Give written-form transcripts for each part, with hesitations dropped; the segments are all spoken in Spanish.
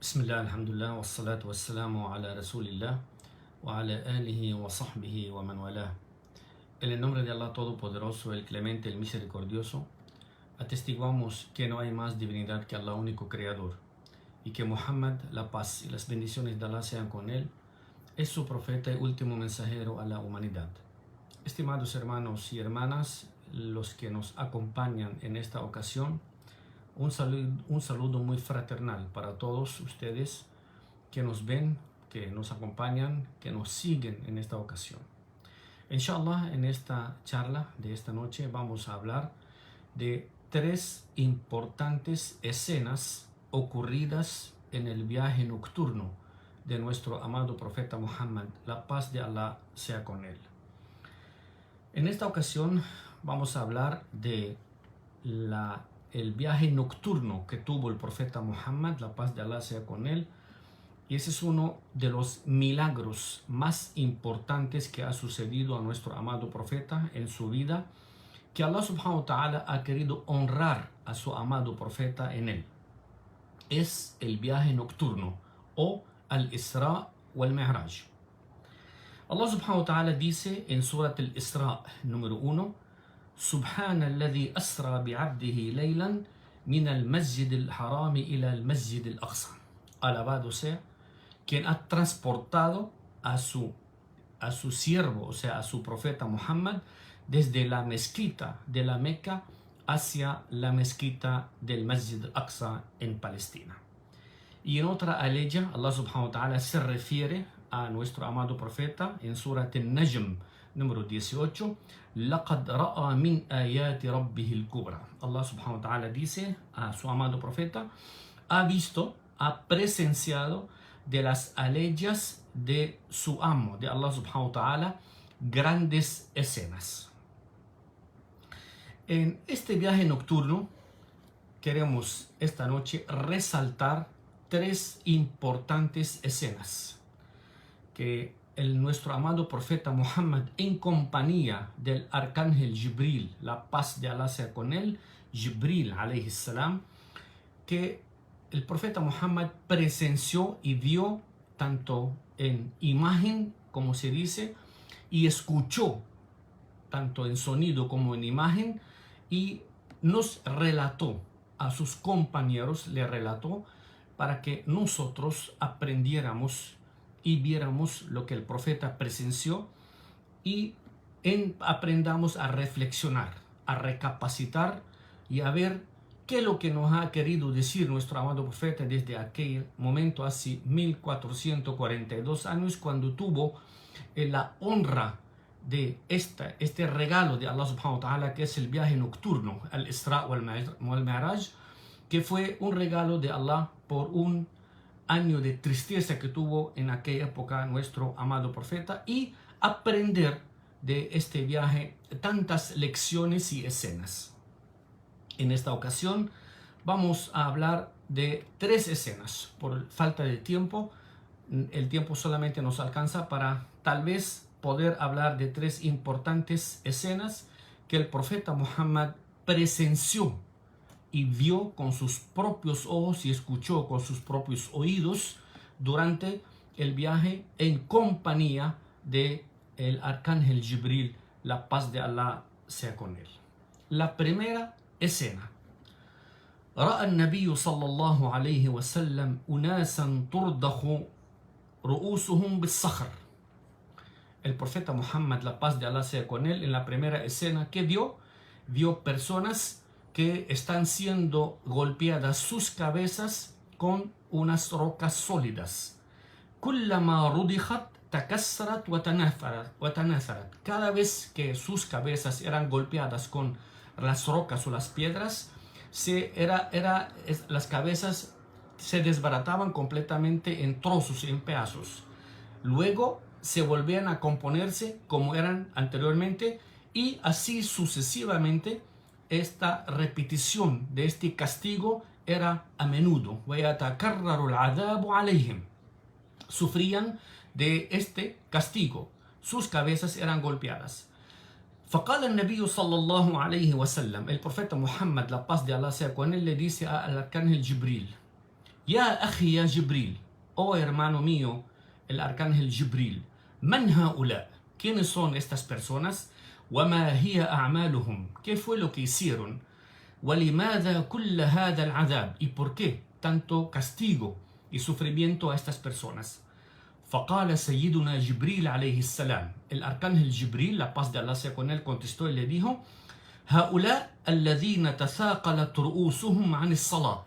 Bismillah, alhamdulillah, wassalatu wassalamu ala rasulillah wa ala alihi wa sahbihi wa man walah. En el nombre de Allah Todopoderoso, el Clemente, el Misericordioso, atestiguamos que no hay más divinidad que Allah, único Creador, y que Muhammad, la paz y las bendiciones de Allah sean con él, es su profeta y último mensajero a la humanidad. Estimados hermanos y hermanas, los que nos acompañan en esta ocasión, un saludo muy fraternal para todos ustedes que nos ven, que nos acompañan, que nos siguen en esta ocasión. Inshallah, en esta charla de esta noche vamos a hablar de tres importantes escenas ocurridas en el viaje nocturno de nuestro amado profeta Muhammad, la paz de Allah sea con él. En esta ocasión vamos a hablar de el viaje nocturno que tuvo el profeta Muhammad, la paz de Allah sea con él, y ese es uno de los milagros más importantes que ha sucedido a nuestro amado profeta en su vida, que Allah subhanahu wa ta'ala ha querido honrar a su amado profeta en él. Es el viaje nocturno o al-Isra o al-Mi'raj. Allah subhanahu wa ta'ala dice en Surat al-Isra número 1: سبحان الذي أسرى بعبده ليلا من المسجد الحرام إلى المسجد الأقصى. Alabado sea quien ha transportado a su siervo, o sea, a su profeta Muhammad, desde la mezquita de la Meca hacia la mezquita del Masjid al-Aqsa en Palestina. Y en otra aleya, Allah subhanahu wa ta'ala se refiere a nuestro amado profeta en Surat al-Najm número 18: لَقَدْ رَأَى مِنْ آيَاتِ رَبِّهِ الْكُبْرَى. Allah subhanahu wa ta'ala dice a su amado profeta: ha visto, ha presenciado de las aleyas de su amo, de Allah subhanahu wa ta'ala, grandes escenas. En este viaje nocturno queremos esta noche resaltar tres importantes escenas que nuestro amado profeta Muhammad, en compañía del arcángel Jibril, la paz de Allah sea con él, Jibril alayhi salam, que el profeta Muhammad presenció y vio tanto en imagen, como se dice, y escuchó tanto en sonido como en imagen, y nos relató a sus compañeros, le relató para que nosotros aprendiéramos y viéramos lo que el profeta presenció y aprendamos a reflexionar, a recapacitar y a ver qué es lo que nos ha querido decir nuestro amado profeta desde aquel momento, hace 1442 años, cuando tuvo la honra de este regalo de Allah subhanahu wa ta'ala, que es el viaje nocturno, al Isra o al Mi'raj, que fue un regalo de Allah por un año de tristeza que tuvo en aquella época nuestro amado profeta, y aprender de este viaje tantas lecciones y escenas. En esta ocasión vamos a hablar de tres escenas. Por falta de tiempo, el tiempo solamente nos alcanza para tal vez poder hablar de tres importantes escenas que el profeta Muhammad presenció y vio con sus propios ojos y escuchó con sus propios oídos durante el viaje en compañía de el arcángel Jibril, la paz de Allah sea con él. La primera escena: رأى النبي صلى الله عليه وسلم أناسا ترضخ رؤوسهم بالصخر. El profeta Muhammad, la paz de Allah sea con él, en la primera escena que vio personas que están siendo golpeadas sus cabezas con unas rocas sólidas. كلما رضخت تكسرت وتناثرت. Cada vez que sus cabezas eran golpeadas con las rocas o las piedras, las cabezas se desbarataban completamente en trozos, en pedazos. Luego se volvían a componerse como eran anteriormente, y así sucesivamente. Esta repetición de este castigo era a menudo. Sufrían de este castigo. Sus cabezas eran golpeadas. فقال النبي صلى الله عليه وسلم, el profeta Muhammad, la paz de Allah sea con él, le dice al arcángel Jibril: Ya akhi ya Jibril, oh hermano mío, el arcángel Jibril, man haula, ¿quiénes son estas personas? وما هي أعمالهم, ¿qué fue lo que hicieron? ولماذا كل هذا العذاب, ¿y por qué tanto castigo y sufrimiento a estas personas? فقال سيدنا جبريل عليه السلام, el arcángel Jibril, la paz de Allah sea con él, contestó y le dijo: هؤلاء الذين تثاقلت رؤوسهم عن الصلاة,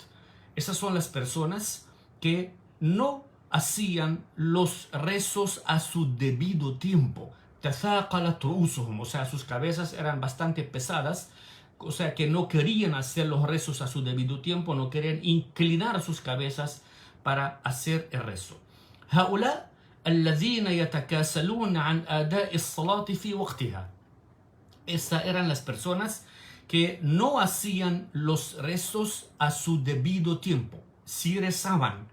esas son las personas que no hacían los rezos a su debido tiempo. تثاقلت رؤوسهم, o sea, sus cabezas eran bastante pesadas, o sea que no querían hacer los rezos a su debido tiempo, no querían inclinar sus cabezas para hacer el rezo. هؤلاء الذين يتكاسلون عن أداء الصلاة في وقتها. Esas eran las personas que no hacían los rezos a su debido tiempo. Sí rezaban,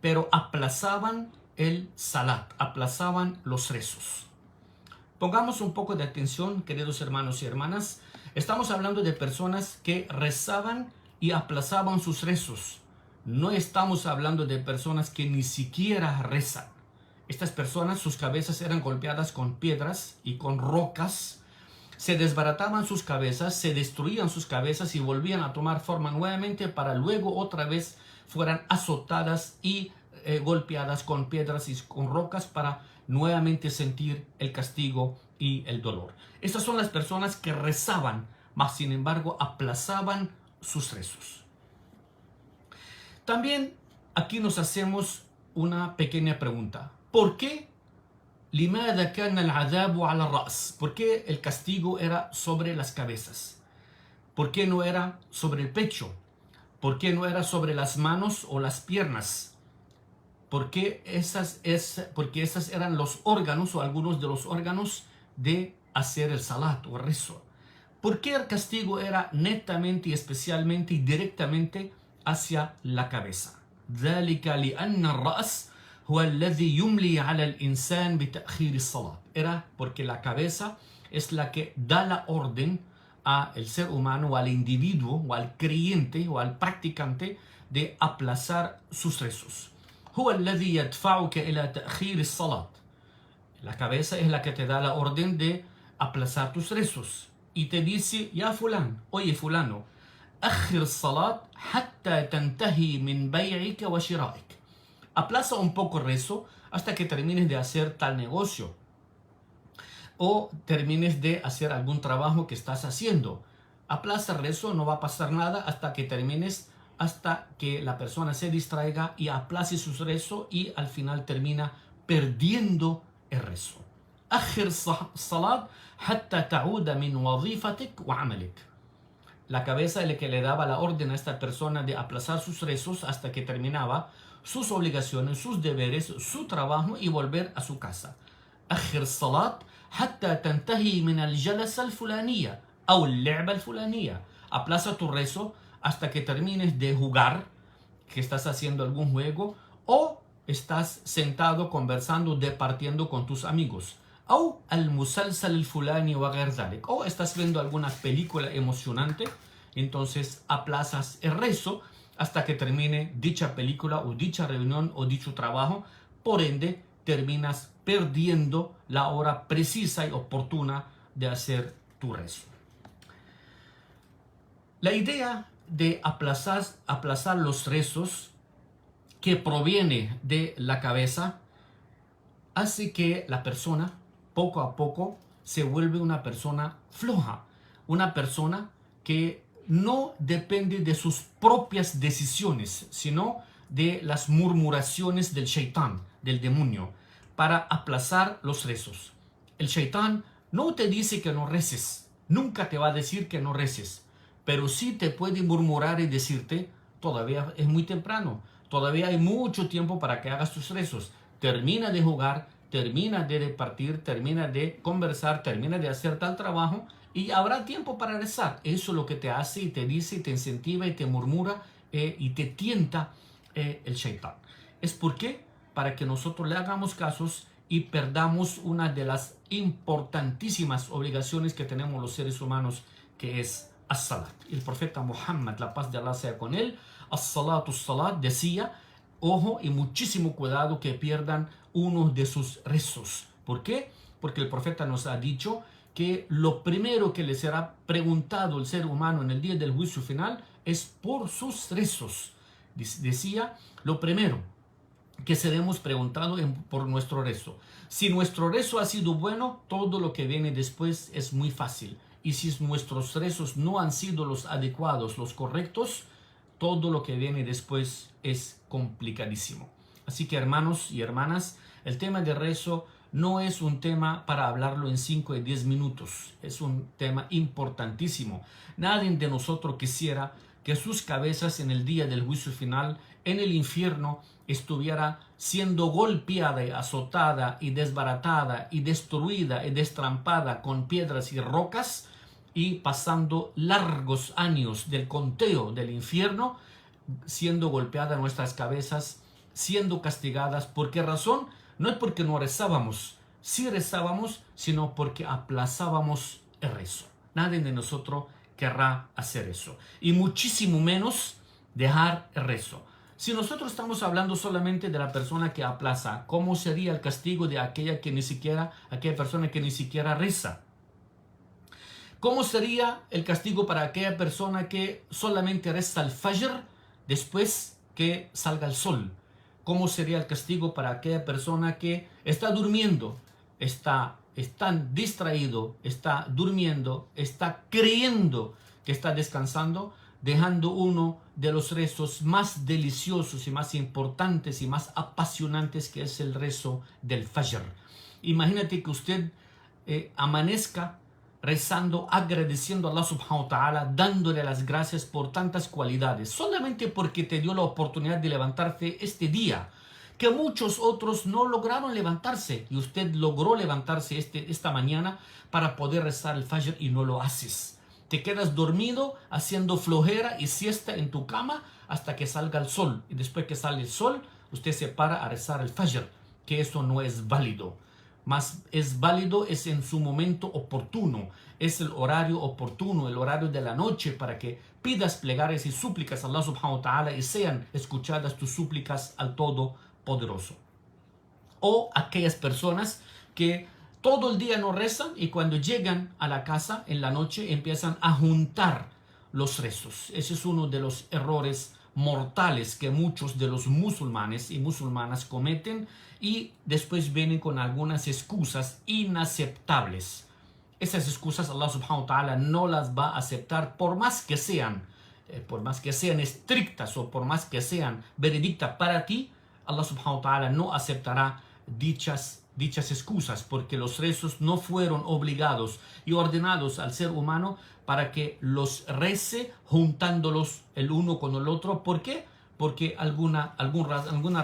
pero aplazaban el salat, aplazaban los rezos. Pongamos un poco de atención, queridos hermanos y hermanas. Estamos hablando de personas que rezaban y aplazaban sus rezos. No estamos hablando de personas que ni siquiera rezan. Estas personas, sus cabezas eran golpeadas con piedras y con rocas. Se desbarataban sus cabezas, se destruían sus cabezas y volvían a tomar forma nuevamente para luego otra vez fueran azotadas y golpeadas con piedras y con rocas para nuevamente sentir el castigo y el dolor. Estas son las personas que rezaban, mas sin embargo aplazaban sus rezos. También aquí nos hacemos una pequeña pregunta. ¿Por qué? لماذا كان العذاب على الرأس? ¿Por qué el castigo era sobre las cabezas? ¿Por qué no era sobre el pecho? ¿Por qué no era sobre las manos o las piernas? Porque esas eran los órganos o algunos de los órganos de hacer el salat o el rezo. ¿Por qué el castigo era netamente y especialmente y directamente hacia la cabeza? ذلك لأن الرأس هو الذي يملي على الإنسان بتأخير الصلاة. Era porque la cabeza es la que da la orden al ser humano o al individuo o al creyente o al practicante de aplazar sus rezos. هو الذي يدفعك إلى تأخير الصلاة. La cabeza es la que te da la orden de aplazar tus rezos y te dice: ya fulán, oye fulano, أخر الصلاة حتى تنتهي من بيعك وشرائك. Aplaza un poco el rezo hasta que termines de hacer tal negocio o termines de hacer algún trabajo que estás haciendo. Aplaza el rezo, no va a pasar nada hasta que termines, hasta que la persona se distraiga y aplace su rezo y al final termina perdiendo el rezo. أخر الصلاة حتى تعود من وظيفتك وعملك. La cabeza es la que le daba la orden a esta persona de aplazar sus rezos hasta que terminaba sus obligaciones, sus deberes, su trabajo y volver a su casa. أخر الصلاة حتى تنتهي من الجلسة الفلانية أو اللعبة الفلانية. Aplaza tu rezo hasta que termines de jugar, que estás haciendo algún juego o estás sentado conversando, departiendo con tus amigos. أو المسلسل الفلاني وغير ذلك. O estás viendo alguna película emocionante, entonces aplazas el rezo hasta que termine dicha película o dicha reunión o dicho trabajo. Por ende, terminas perdiendo la hora precisa y oportuna de hacer tu rezo. La idea de aplazar los rezos que proviene de la cabeza hace que la persona poco a poco se vuelve una persona floja, una persona que no depende de sus propias decisiones, sino de las murmuraciones del shaitán, del demonio, para aplazar los rezos. El shaitán no te dice que no reces, nunca te va a decir que no reces, pero sí te puede murmurar y decirte: todavía es muy temprano, todavía hay mucho tiempo para que hagas tus rezos, termina de jugar, termina de repartir, termina de conversar, termina de hacer tal trabajo y habrá tiempo para rezar. Eso es lo que te hace y te dice y te incentiva y te murmura y te tienta el shaitán. ¿Es por qué? Para que nosotros le hagamos casos y perdamos una de las importantísimas obligaciones que tenemos los seres humanos, que es as-salat. El profeta Muhammad, la paz de Allah sea con él, as-salatu as-salat, decía, ojo y muchísimo cuidado que pierdan uno de sus rezos. ¿Por qué? Porque el profeta nos ha dicho que lo primero que le será preguntado al ser humano en el día del juicio final es por sus rezos. Decía, lo primero que seremos preguntados por nuestro rezo. Si nuestro rezo ha sido bueno, todo lo que viene después es muy fácil. Y si nuestros rezos no han sido los adecuados, los correctos, todo lo que viene después es complicadísimo. Así que hermanos y hermanas, el tema de rezo no es un tema para hablarlo en 5 y 10 minutos. Es un tema importantísimo. Nadie de nosotros quisiera que sus cabezas en el día del juicio final, en el infierno, estuviera siendo golpeada y azotada y desbaratada y destruida y destrampada con piedras y rocas y pasando largos años del conteo del infierno, siendo golpeada nuestras cabezas, siendo castigadas. ¿Por qué razón? No es porque no rezábamos, sí rezábamos, sino porque aplazábamos el rezo. Nadie de nosotros querrá hacer eso. Y muchísimo menos dejar el rezo. Si nosotros estamos hablando solamente de la persona que aplaza, ¿cómo sería el castigo de aquella persona que ni siquiera reza? ¿Cómo sería el castigo para aquella persona que solamente reza el fajr después que salga el sol? ¿Cómo sería el castigo para aquella persona que está durmiendo, está distraído, está durmiendo, está creyendo que está descansando, dejando uno de los rezos más deliciosos y más importantes y más apasionantes, que es el rezo del fajr? Imagínate que usted amanezca rezando, agradeciendo a Allah subhanahu wa ta'ala, dándole las gracias por tantas cualidades, solamente porque te dio la oportunidad de levantarte este día, que muchos otros no lograron levantarse, y usted logró levantarse esta mañana para poder rezar el fajr y no lo haces. Te quedas dormido haciendo flojera y siesta en tu cama hasta que salga el sol, y después que sale el sol usted se para a rezar el fajr, que eso no es válido. Más es válido es en su momento oportuno, es el horario oportuno, el horario de la noche, para que pidas plegarias y súplicas a Allah subhanahu wa ta'ala y sean escuchadas tus súplicas al Todopoderoso. O aquellas personas que todo el día no rezan y cuando llegan a la casa en la noche empiezan a juntar los rezos. Ese es uno de los errores mortales que muchos de los musulmanes y musulmanas cometen, y después vienen con algunas excusas inaceptables. Esas excusas Allah subhanahu wa ta'ala no las va a aceptar por más que sean estrictas o por más que sean veredictas para ti. Allah subhanahu wa ta'ala no aceptará dichas excusas, porque los rezos no fueron obligados y ordenados al ser humano para que los rece juntándolos el uno con el otro. ¿Por qué? Porque alguna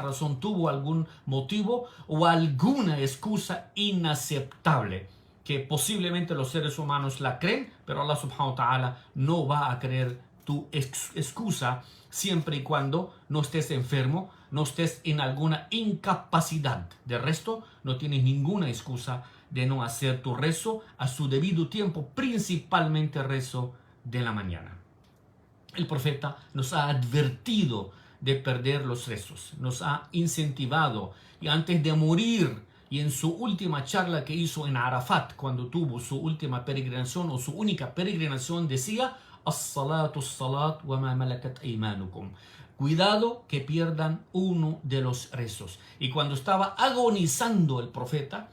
razón tuvo, algún motivo o alguna excusa inaceptable, que posiblemente los seres humanos la creen, pero Allah subhanahu wa ta'ala no va a creer tu excusa siempre y cuando no estés enfermo, no estés en alguna incapacidad. De resto, no tienes ninguna excusa de no hacer tu rezo a su debido tiempo, principalmente el rezo de la mañana. El profeta nos ha advertido de perder los rezos, nos ha incentivado, y antes de morir y en su última charla que hizo en Arafat, cuando tuvo su última peregrinación o su única peregrinación, decía: as-salatu as-salat wa ma malakat aymanukum. Cuidado que pierdan uno de los rezos. Y cuando estaba agonizando el profeta,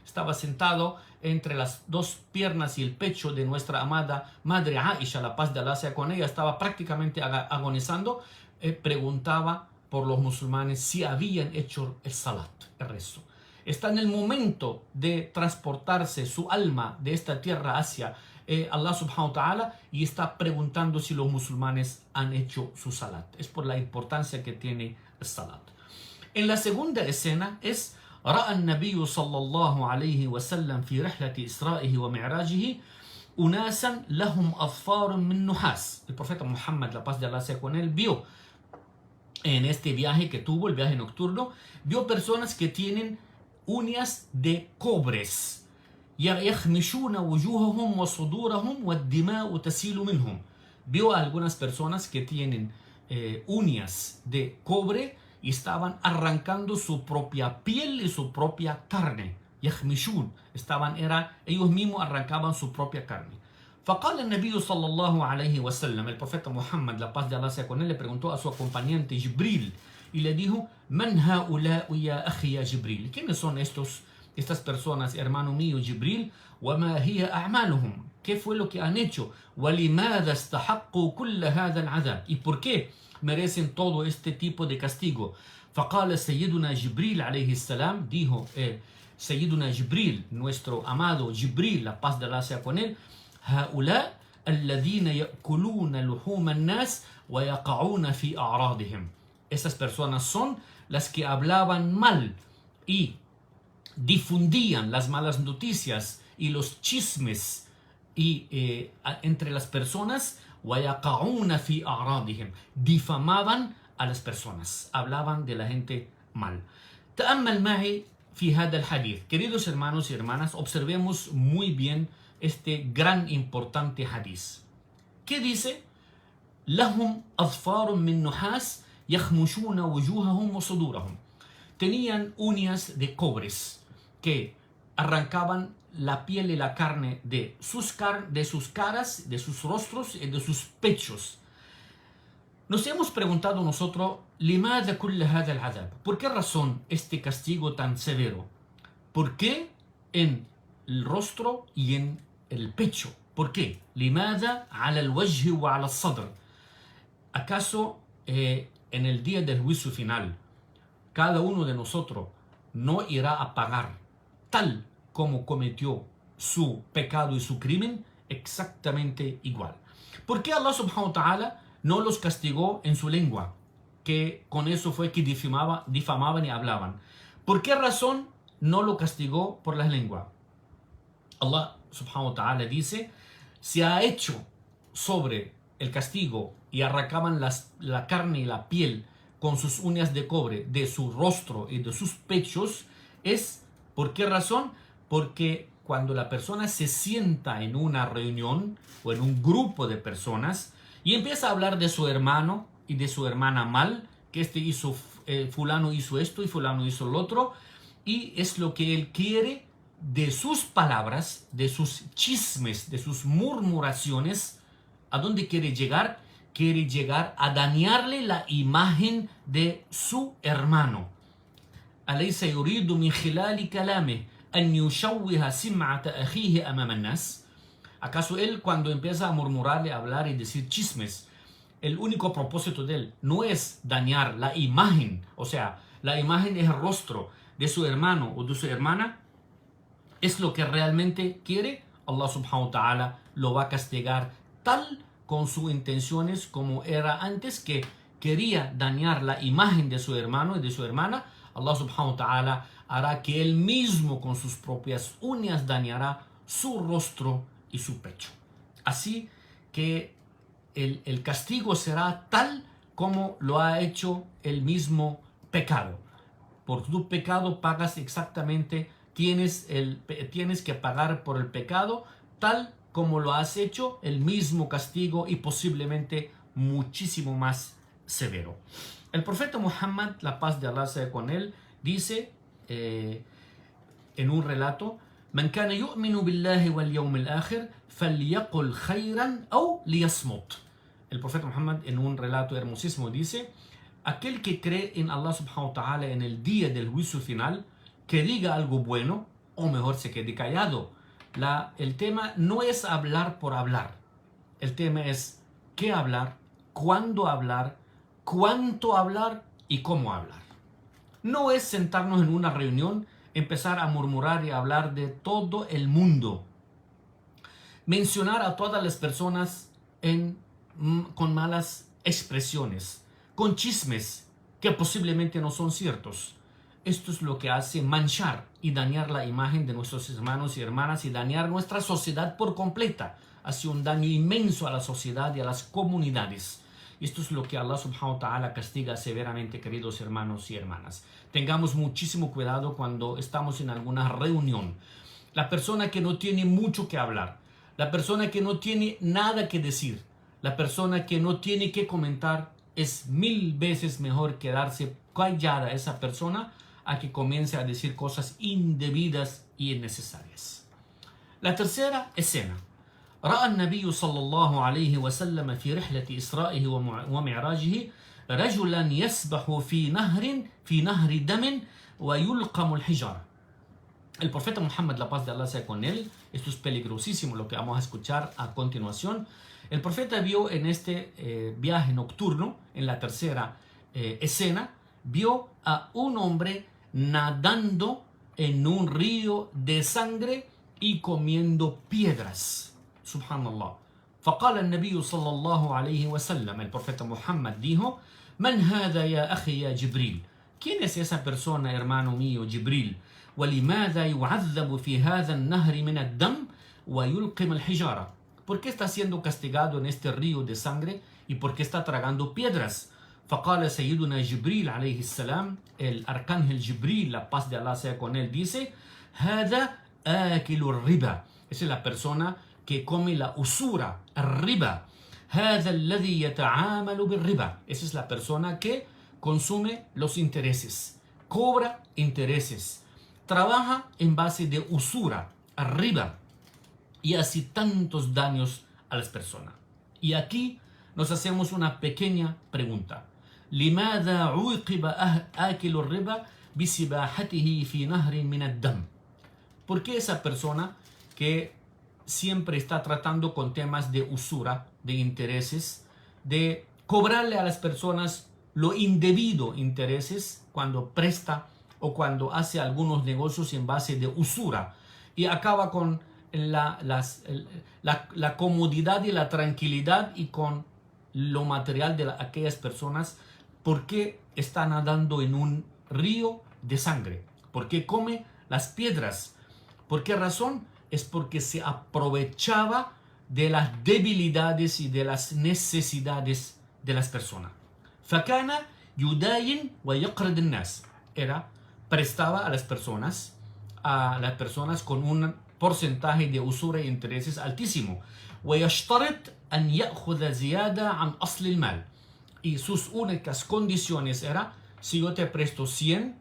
estaba sentado entre las dos piernas y el pecho de nuestra amada madre Aisha, la paz de Allah sea con ella, estaba prácticamente agonizando, preguntaba por los musulmanes si habían hecho el salat, el rezo. Está en el momento de transportarse su alma de esta tierra hacia Allah subhanahu wa ta'ala, y está preguntando si los musulmanes han hecho su salat. Es por la importancia que tiene el salat. En la segunda escena es: رأى النبي صلى الله عليه وسلم في رحلة إسرائه ومعراجه أناسا لهم أظفار من نحاس. El profeta Muhammad, la paz de Allah sea con él, vio en este viaje que tuvo, el viaje nocturno, vio personas que tienen uñas de cobres. يخمشون وجوههم وصدورهم والدماء تسيل منهم. vio a algunas personas que tienen uñas de cobre y estaban arrancando su propia piel y su propia carne. يخمشون, ellos mismos arrancaban su propia carne. فقال النبي صلى الله عليه وسلم, el profeta Muhammad, la paz de Allah sea con él, le preguntó a su acompañante Jibril y le dijo: من هؤلاء يا أخي يا جبريل, ¿quiénes son estas personas, hermano mío Jibril? وما هي أعمالهم, ¿qué fue lo que han hecho? ولماذا استحقوا كل هذا العذاب, ¿y por qué merecen todo este tipo de castigo? فقال سيدنا جبريل عليه السلام, dijo Sayyiduna Jibril, nuestro amado Jibril, la paz de Allah sea con él: هؤلاء الذين يأكلون لحوم الناس ويقعون في أعراضهم. Esas personas son las que hablaban mal y difundían las malas noticias y los chismes entre las personas. ويقعون في أعراضهم, difamaban a las personas, hablaban de la gente mal. تأمل معي في هذا الحديث. Queridos hermanos y hermanas, observemos muy bien este gran importante hadith. ¿Qué dice? لهم أظفار من نحاس يخمشون وجوههم وصدورهم. Tenían uñas de cobres que arrancaban la piel y la carne de sus caras, de sus rostros y de sus pechos. Nos hemos preguntado nosotros: لماذا كل هذا العذاب? ¿Por qué razón este castigo tan severo? ¿Por qué en el rostro y en el pecho? ¿Por qué? لماذا على الوجه وعلى الصدر? ¿Acaso en el día del juicio final cada uno de nosotros no irá a pagar tal como cometió su pecado y su crimen? Exactamente igual. ¿Por qué Allah subhanahu wa ta'ala no los castigó en su lengua, que con eso fue que difamaban y hablaban? ¿Por qué razón no lo castigó por la lengua? Allah subhanahu wa ta'ala dice: se ha hecho sobre el castigo y arrancaban la carne y la piel con sus uñas de cobre de su rostro y de sus pechos. ¿Por qué razón? Porque cuando la persona se sienta en una reunión o en un grupo de personas y empieza a hablar de su hermano y de su hermana mal, que fulano hizo esto y fulano hizo lo otro, y es lo que él quiere de sus palabras, de sus chismes, de sus murmuraciones. ¿A dónde quiere llegar? Quiere llegar a dañarle la imagen de su hermano. أليس يريد من خلال كلامه أن يشوه سمعة أخيه أمام الناس? ¿Acaso él, cuando empieza a murmurarle, a hablar y decir chismes, el único propósito de él no es dañar la imagen, o sea, la imagen es el rostro de su hermano o de su hermana? ¿Es lo que realmente quiere? Allah subhanahu wa ta'ala lo va a castigar tal con sus intenciones como era antes, que quería dañar la imagen de su hermano y de su hermana. Allah subhanahu wa ta'ala hará que él mismo con sus propias uñas dañará su rostro y su pecho. Así que el castigo será tal como lo ha hecho el mismo pecado. Por tu pecado pagas exactamente, tienes que pagar por el pecado tal como lo has hecho, el mismo castigo y posiblemente muchísimo más severo. El profeta Muhammad, la paz de Allah sea con él, dice en un relato: من كان يؤمن بالله واليوم الآخر فليقل خيرا أو ليصمت. El profeta Muhammad, en un relato hermosísimo, dice: aquel que cree en Allah subhanahu wa ta'ala en el día del juicio final, que diga algo bueno o mejor se quede callado. El tema no es hablar por hablar. El tema es qué hablar, cuándo hablar, cuánto hablar y cómo hablar. No es sentarnos en una reunión, empezar a murmurar y hablar de todo el mundo, mencionar a todas las personas con malas expresiones, con chismes que posiblemente no son ciertos. Esto es lo que hace manchar y dañar la imagen de nuestros hermanos y hermanas y dañar nuestra sociedad por completa. Hace un daño inmenso a la sociedad y a las comunidades. Esto es lo que Allah subhanahu wa ta'ala castiga severamente, queridos hermanos y hermanas. Tengamos muchísimo cuidado cuando estamos en alguna reunión. La persona que no tiene mucho que hablar, la persona que no tiene nada que decir, La persona que no tiene que comentar es 1000 veces mejor quedarse callada esa persona a que comience a decir cosas indebidas y innecesarias. La tercera escena. رأى النبي صلى الله عليه وسلم في رحلة إسرائه ومعراجه رجلا يسبح في نهر دم ويلقم الحجارة. El profeta Muhammad, la paz de Allah sea con él, esto es peligrosísimo lo que vamos a escuchar a continuación. El profeta vio en este viaje nocturno, en la tercera escena, vio a un hombre nadando en un río de sangre y comiendo piedras. Subhanallah. فقال النبي صلى الله عليه وسلم, el profeta Muhammad dijo, من هذا يا أخي يا جبريل? ¿Quién es esa persona, hermano mío, Jibril? ولماذا يعذب في هذا النهر من الدم ويلقم الحجارة? ¿Por qué está siendo castigado en este río de sangre y por qué está tragando piedras? فقال سيدنا جبريل عليه السلام, el arcángel Jibril, la paz de Allah sea con él, dice, هذا آكل الربا. Esa es la persona que come la usura, الربا. هذا الذي يتعامل بالربا. Esa es la persona que consume los intereses, cobra intereses, trabaja en base de usura, arriba, y hace tantos daños a las personas. Y aquí nos hacemos una pequeña pregunta. لماذا عوقب آكل الربا بسباحته في نهر من الدم? ¿Por qué esa persona que siempre está tratando con temas de usura, de intereses, de cobrarle a las personas lo indebido intereses cuando presta o cuando hace algunos negocios en base de usura y acaba con la comodidad y la tranquilidad y con lo material de aquellas personas? ¿Por qué está nadando en un río de sangre? ¿Por qué come las piedras? ¿Por qué razón? Es porque se aprovechaba de las debilidades y de las necesidades de las personas. فكان يداين ويقرض الناس. Prestaba a las personas con un porcentaje de usura e intereses altísimo. ويشترط أن يأخذ زيادة عن أصل المال. Y sus únicas condiciones era, si yo te presto $100,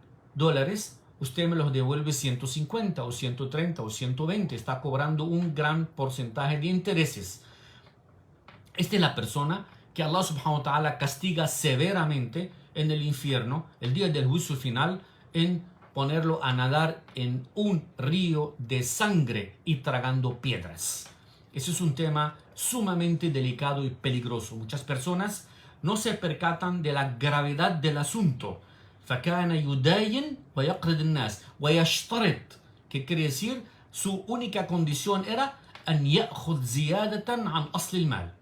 usted me los devuelve 150 o 130 o 120. Está cobrando un gran porcentaje de intereses. Esta es la persona que Allah subhanahu wa ta'ala castiga severamente en el infierno, el día del juicio final, en ponerlo a nadar en un río de sangre y tragando piedras. Ese es un tema sumamente delicado y peligroso. Muchas personas no se percatan de la gravedad del asunto. فَكَانَ يُدَايِنْ وَيَقْرِضِ النَّاسِ وَيَشْتَرِطْ, que quiere decir, su única condición era أَنْ يَأْخُذْ زِيَادَةً عَنْ أَصْلِ الْمَالِ.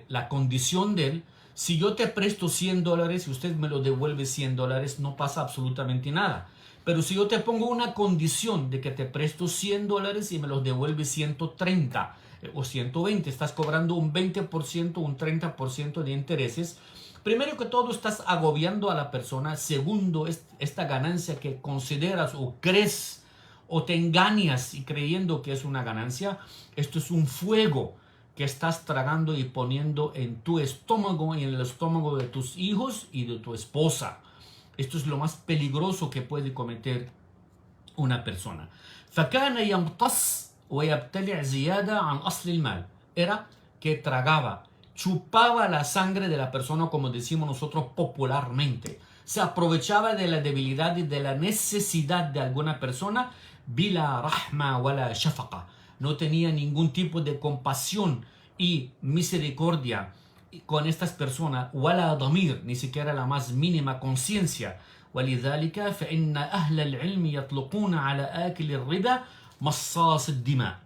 La condición de él, si yo te presto $100 y usted me lo devuelve $100, no pasa absolutamente nada. Pero si yo te pongo una condición de que te presto $100 y me los devuelve 130 o 120, estás cobrando un 20%, un 30% de intereses. Primero que todo, estás agobiando a la persona. Segundo, esta ganancia que consideras o crees o te engañas y creyendo que es una ganancia, esto es un fuego que estás tragando y poniendo en tu estómago y en el estómago de tus hijos y de tu esposa. Esto es lo más peligroso que puede cometer una persona. فكان يمتص ويبتلع زيادة عن أصل المال. Era que tragaba, chupaba la sangre de la persona, como decimos nosotros popularmente. Se aprovechaba de la debilidad y de la necesidad de alguna persona. بلا رحمة ولا شفقة. No tenía ningún tipo de compasión y misericordia con estas personas. ولا ضمير, ni siquiera la más mínima conciencia. ولذلك فإن أهل العلم يطلقون على آكل الربا مصاص الدماء.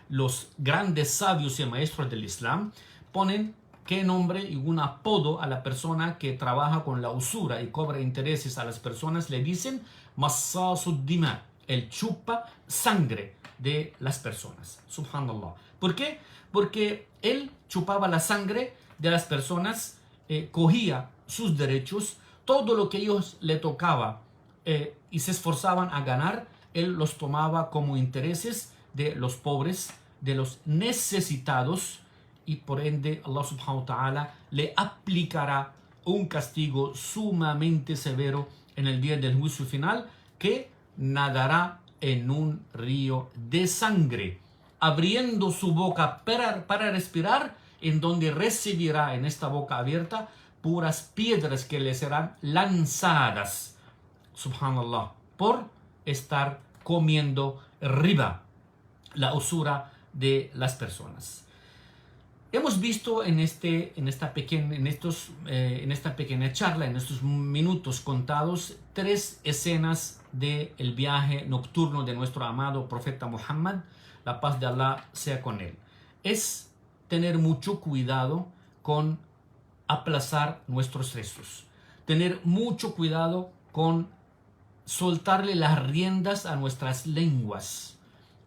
Los grandes sabios y maestros del Islam ponen qué nombre y un apodo a la persona que trabaja con la usura y cobra intereses a las personas. Le dicen مصاص الدماء, el chupa sangre de las personas. Subhanallah. ¿Por qué? Porque él chupaba la sangre de las personas, cogía sus derechos, todo lo que ellos le tocaba y se esforzaban a ganar, él los tomaba como intereses de los pobres, de los necesitados, y por ende Allah subhanahu wa ta'ala le aplicará un castigo sumamente severo en el día del juicio final, que nadará en un río de sangre, abriendo su boca para respirar, en donde recibirá en esta boca abierta puras piedras que le serán lanzadas, subhanallah, por estar comiendo riba, la usura de las personas. Hemos visto en esta pequeña charla, en estos minutos contados, 3 escenas del viaje nocturno de nuestro amado profeta Muhammad, la paz de Allah sea con él. Es tener mucho cuidado con aplazar nuestros rezos, tener mucho cuidado con soltarle las riendas a nuestras lenguas,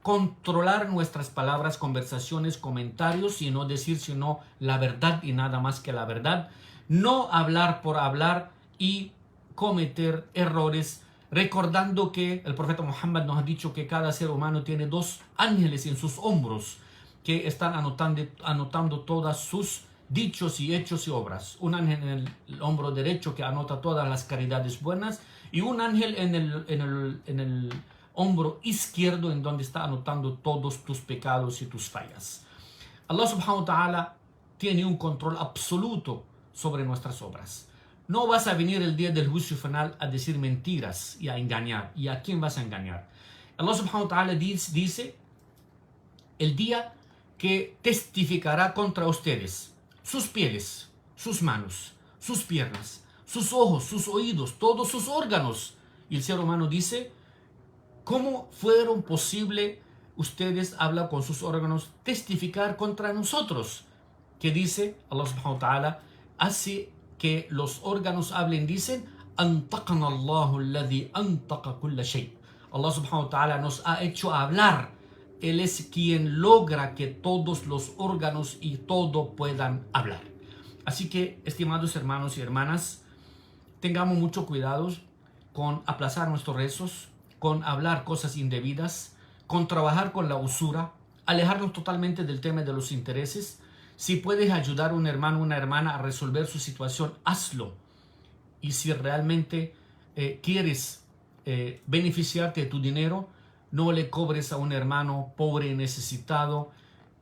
controlar nuestras palabras, conversaciones, comentarios, y no decir sino la verdad y nada más que la verdad. No hablar por hablar y cometer errores, recordando que el profeta Muhammad nos ha dicho que cada ser humano tiene 2 ángeles en sus hombros que están anotando todas sus dichos y hechos y obras. Un ángel en el hombro derecho que anota todas las caridades buenas, y un ángel en el hombro izquierdo en donde está anotando todos tus pecados y tus fallas. Allah subhanahu wa ta'ala tiene un control absoluto sobre nuestras obras. No vas a venir el día del juicio final a decir mentiras y a engañar. ¿Y a quién vas a engañar? Allah subhanahu wa ta'ala dice el día que testificará contra ustedes sus pieles, sus manos, sus piernas, sus ojos, sus oídos, todos sus órganos. Y el ser humano dice: ¿cómo fueron posible ustedes hablar con sus órganos, testificar contra nosotros? Que dice Allah subhanahu wa ta'ala, hace que los órganos hablen, dicen: antaqana Allahu alladhi antaqa kulla shay. Allah subhanahu wa ta'ala nos ha hecho hablar. Él es quien logra que todos los órganos y todo puedan hablar. Así que, estimados hermanos y hermanas, tengamos mucho cuidado con aplazar nuestros rezos, con hablar cosas indebidas, con trabajar con la usura, alejarnos totalmente del tema de los intereses. Si puedes ayudar a un hermano o una hermana a resolver su situación, hazlo. Y si realmente quieres beneficiarte de tu dinero, no le cobres a un hermano pobre y necesitado,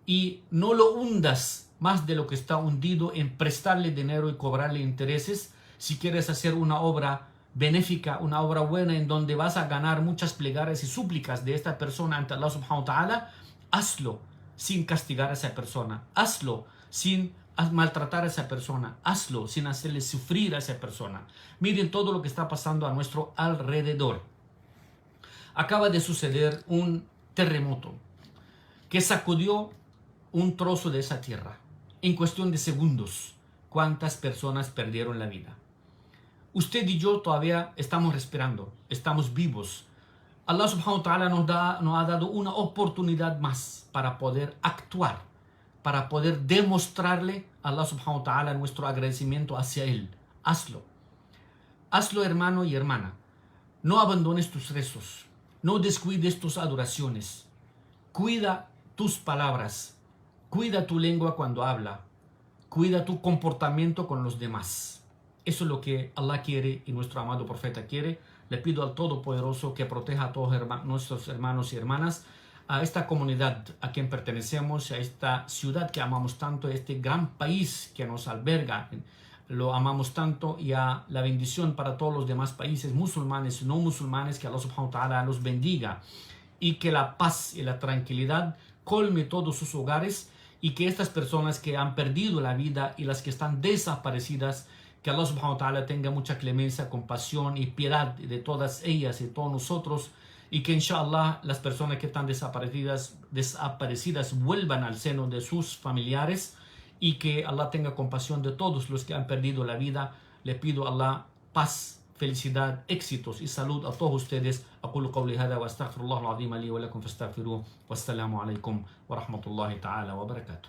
y no lo hundas más de lo que está hundido en prestarle dinero y cobrarle intereses. Si quieres hacer una obra benéfica, una obra buena en donde vas a ganar muchas plegarias y súplicas de esta persona ante Allah subhanahu wa ta'ala, hazlo sin castigar a esa persona, hazlo sin maltratar a esa persona, hazlo sin hacerle sufrir a esa persona. Miren todo lo que está pasando a nuestro alrededor. Acaba de suceder un terremoto que sacudió un trozo de esa tierra. En cuestión de segundos, ¿cuántas personas perdieron la vida? Usted y yo todavía estamos respirando, estamos vivos. Allah subhanahu wa ta'ala nos ha dado una oportunidad más para poder actuar, para poder demostrarle a Allah subhanahu wa ta'ala nuestro agradecimiento hacia Él. Hazlo. Hazlo, hermano y hermana. No abandones tus rezos. No descuides tus adoraciones. Cuida tus palabras. Cuida tu lengua cuando habla. Cuida tu comportamiento con los demás. Eso es lo que Allah quiere y nuestro amado profeta quiere. Le pido al Todopoderoso que proteja a todos nuestros hermanos y hermanas, a esta comunidad a quien pertenecemos, a esta ciudad que amamos tanto, a este gran país que nos alberga, lo amamos tanto, y a la bendición para todos los demás países musulmanes y no musulmanes, que Allah subhanahu wa ta'ala los bendiga, y que la paz y la tranquilidad colme todos sus hogares, y que estas personas que han perdido la vida y las que están desaparecidas, que Allah subhanahu wa ta'ala tenga mucha clemencia, compasión y piedad de todas ellas y todos nosotros, y que inshallah las personas que están desaparecidas vuelvan al seno de sus familiares, y que Allah tenga compasión de todos los que han perdido la vida. Le pido a Allah paz, felicidad, éxitos y salud a todos ustedes. أقول قولي هذا وأستغفر الله العظيم لي ولكم فاستغفروه والسلام عليكم ورحمة الله تعالى وبركاته.